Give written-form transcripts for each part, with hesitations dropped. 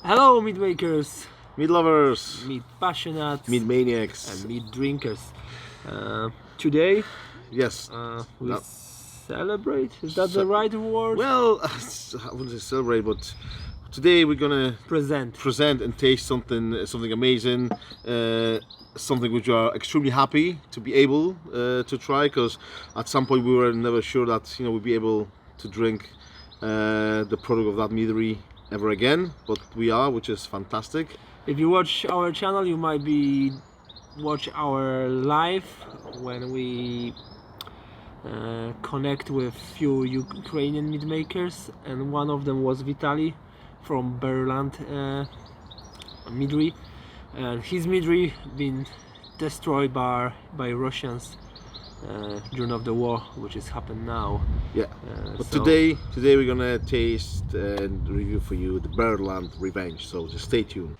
Hello, mead makers, Mead lovers, mead passionates, mead maniacs. and mead drinkers. Today Yes. we that- celebrate. Is that the right word? Well, I wouldn't say celebrate, but today we're gonna present and taste something amazing, something which we are extremely happy to be able to try. Because at some point we were never sure that we'd be able to drink the product of that meadery ever again, but we are, which is fantastic. If you watch our channel, you might be watch our live when we connect with few Ukrainian mead makers, and one of them was Vitaly from Berryland meadery, and his meadery been destroyed by Russians during of the war, which has happened now. Yeah. But so today we're gonna taste and review for you the Berryland Revenge. So just stay tuned.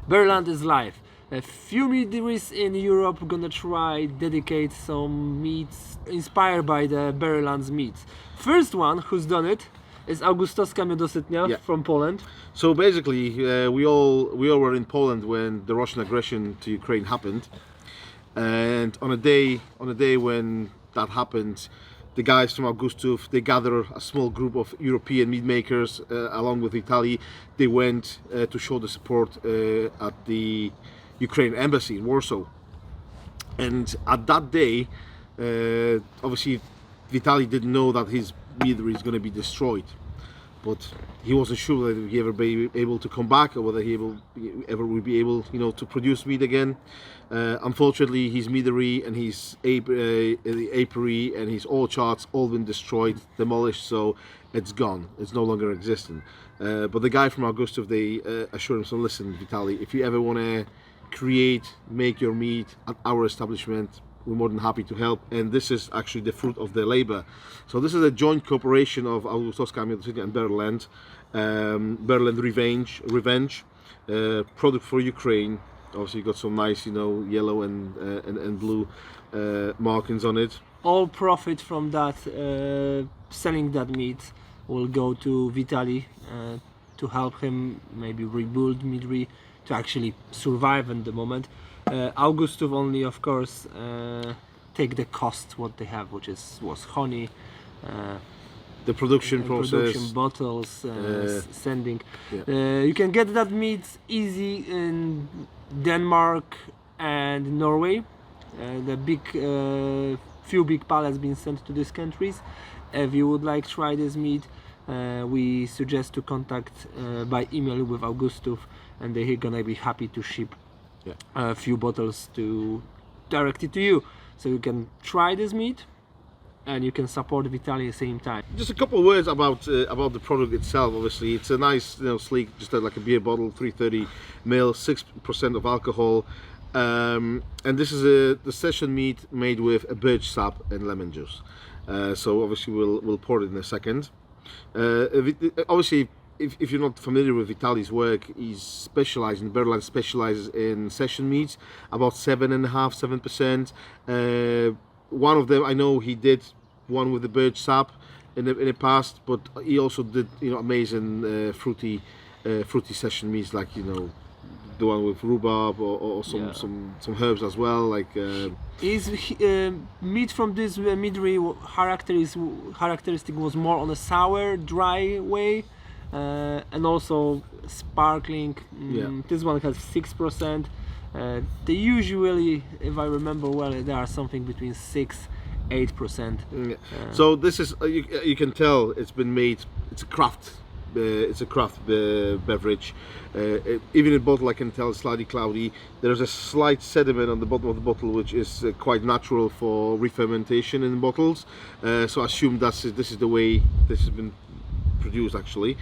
Berryland is live. A few meaderies in Europe gonna try dedicate some meads inspired by the Berryland's meads. First one who's done it is Augustowska Miodosytnia from Poland. So basically, we all were in Poland when the Russian aggression to Ukraine happened, and on a day when that happened, the guys from Augustów, they gather a small group of European mead makers along with Italy. They went to show the support at the Ukraine embassy in Warsaw. And at that day, obviously Vitaly didn't know that his meadery is going to be destroyed, but he wasn't sure that he ever be able to come back, or whether he ever would be able to produce mead again. Unfortunately, his meadery and his apiary and his orchards all been destroyed, demolished, so it's gone. It's no longer existent. But the guy from Augustów, they assured him, so listen, Vitaly, if you ever want to make your mead at our establishment, we're more than happy to help. And this is actually the fruit of their labor. So this is a joint cooperation of Augustowska Miodosytnia and Berryland, Berryland Revenge, product for Ukraine. Obviously, you got some nice, yellow and blue markings on it. All profit from that selling that mead will go to Vitaly to help him maybe rebuild meadery to actually survive in the moment. Augustów only, of course, take the cost what they have, which was honey, the production process, bottles, sending. You can get that meat easy in Denmark and Norway. The few big pallets been sent to these countries. If you would like to try this meat, we suggest to contact by email with Augustów, and they're gonna be happy to ship a few bottles directly to you, so you can try this meat and you can support Vitaly at the same time. Just a couple of words about the product itself. Obviously, it's a nice, sleek, just like a beer bottle, 330 ml, 6% of alcohol, and this is the session mead made with a birch sap and lemon juice. So obviously we'll pour it in a second. Obviously, if you're not familiar with Vitaly's work, Berryland specializes in session meads, about 7.5–7%. One of them, I know he did one with the birch sap in the past, but he also did amazing fruity session meads, like the one with rhubarb or some herbs as well, like meat from this meadery characteristic was more on a sour, dry way, and also sparkling. This one has 6%. They usually, if I remember well, there are something between 6–8%. So this is you can tell it's been made. It's a craft. Beverage. Even in the bottle, I can tell it's slightly cloudy. There's a slight sediment on the bottom of the bottle, which is quite natural for re-fermentation in bottles. So I assume this is the way this has been produced, actually.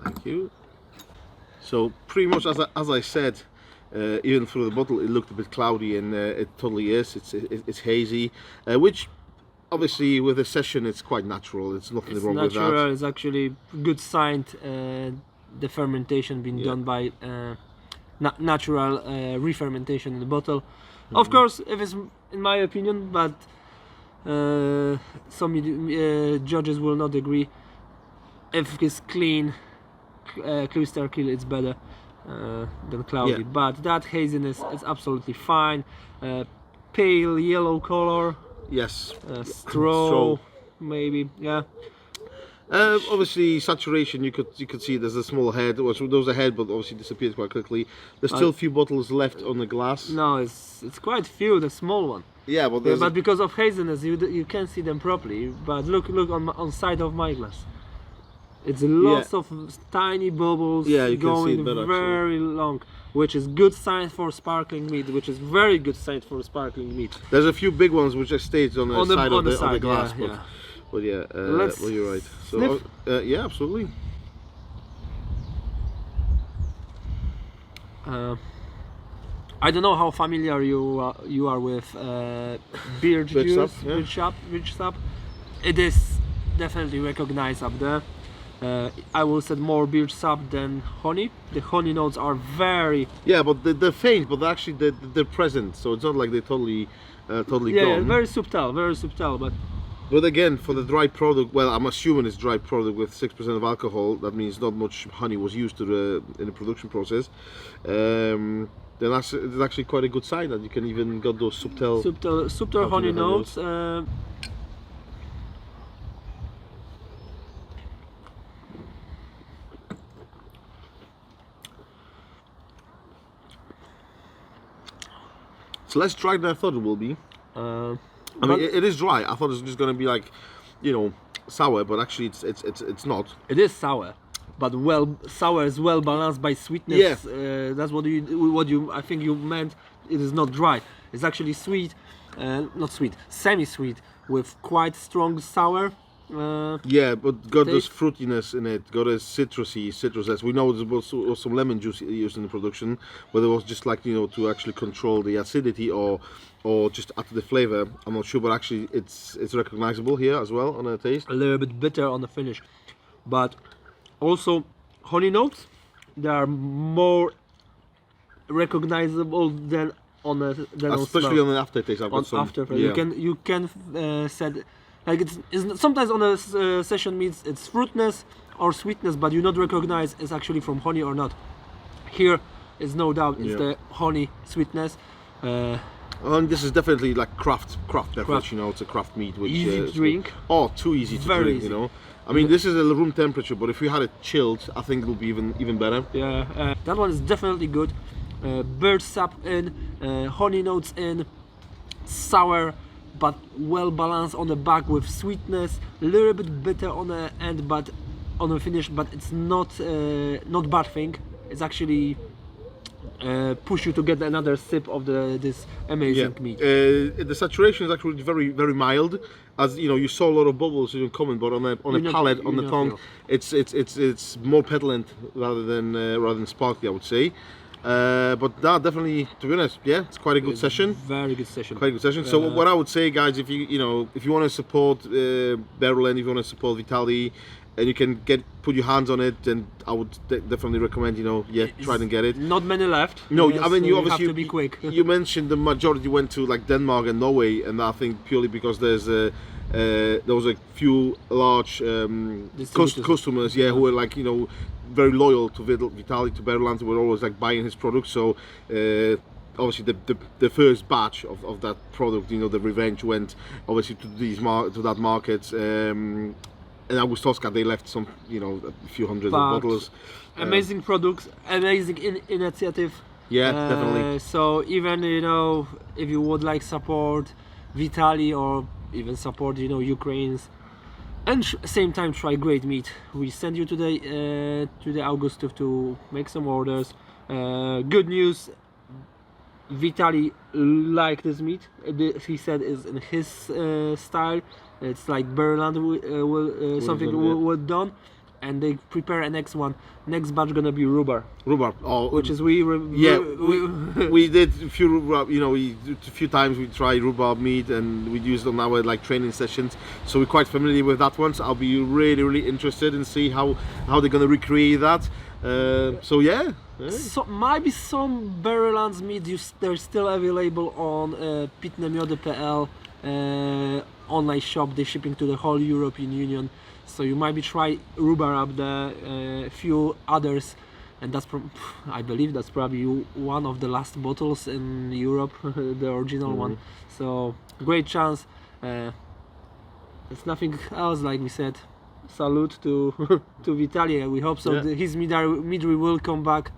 Thank you. So pretty much as I said, even through the bottle it looked a bit cloudy, and it totally is. It's hazy, which obviously with the session it's quite natural. It's nothing wrong with that. It's actually good sign. The fermentation being done by natural re-fermentation in the bottle. Of course, if it's in my opinion, but some judges will not agree. If it's clean, clear kill, it's better than cloudy. Yeah. But that haziness is absolutely fine. Pale yellow color. Yes. Straw, maybe. Yeah. Obviously saturation, you could see there's a small head. There was a head, but obviously disappeared quite quickly. There's still a few bottles left on the glass. No, it's quite few. The small one. Yeah, but but because of haziness, you can't see them properly. But look on side of my glass. It's lots of tiny bubbles going very long, which is good sign for sparkling mead, which is very good sign for sparkling mead. There's a few big ones which are staged on the side of the glass, but yeah, well, you're right. So yeah, absolutely. I don't know how familiar you are with beer juice, beer sap. It is definitely recognized up there. I will say more beer sap than honey. The honey notes are very but they're faint, but actually they're present. So it's not like they're totally gone. Yeah, very subtle, But again, for the dry product, well, I'm assuming it's dry product with 6% of alcohol. That means not much honey was used in the production process. Then it's actually quite a good sign that you can even get those subtle honey notes. It's less dry than I thought it will be. I mean, it is dry. I thought it was just going to be like, sour, but actually it's not. It is sour, but sour is well balanced by sweetness. Yeah. That's what you I think you meant. It is not dry. It's actually sweet, not sweet, semi-sweet with quite strong sour. Yeah, but got this fruitiness in it, got a citrus. We know there was some lemon juice used in the production, whether it was just like to actually control the acidity or just add to the flavor. I'm not sure, but actually it's recognizable here as well on the taste. A little bit bitter on the finish, but also honey notes. They are more recognizable than especially on the aftertaste. I've got some. Aftertaste, you can said. Like it's sometimes on a session meads it's fruitness or sweetness, but you not recognize it's actually from honey or not. Here is no doubt it's the honey sweetness. And this is definitely like craft beverage. It's a craft mead, which easy to drink. Too easy to Very drink. easy. I mean, this is a room temperature, but if we had it chilled, I think it would be even better. Yeah, that one is definitely good. Bird sap in, honey notes in, sour, but well balanced on the back with sweetness, a little bit bitter on the end, but on the finish. But it's not bad thing. It's actually push you to get another sip of this amazing mead. The saturation is actually very mild. As you saw a lot of bubbles coming, but on a palate, on the tongue, it's more petulant rather than sparkly, I would say. But that definitely, to be honest, it's quite a good session. Very good session. Quite a good session. So what I would say, guys, if you want to support Berryland, if you want to support Vitaly, and you can put your hands on it, then I would definitely recommend try and get it. Not many left. No, I mean you obviously have to be quick. You mentioned the majority went to like Denmark and Norway, and I think purely because there was a few large customers, who were like very loyal to Vitaly, to Berryland, who were always like buying his product. So obviously the first batch of that product, the Revenge, went obviously to that market. And Augustowska, they left some, a few hundred bottles. Amazing products, amazing initiative. Yeah, definitely. So even if you would like support Vitaly or even support Ukrainians, and same time try great meat, we send you today to the Augustów to make some orders. Good news. Vitaly liked this meat. He said is in his style. It's like Berryland something well done, and they prepare a next one. Next batch gonna be rhubarb, Rhubarb. Oh, which is we did a few rhubarb. You know, a few times we tried rhubarb mead, and we used it on our like training sessions. So we're quite familiar with that one. So I'll be really interested and see how they're gonna recreate that. So yeah. So maybe some Berryland's mead they're still available on pitnemiody.pl online shop. They're shipping to the whole European Union. So you might be try rhubarb, the few others, and I believe that's probably one of the last bottles in Europe, the original one. So great chance. It's nothing else, like we said. Salute to to Vitaly. We hope so. Yeah. His meadry will come back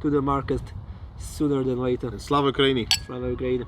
to the market sooner than later. Slava Ukraini. Slava Ukraini.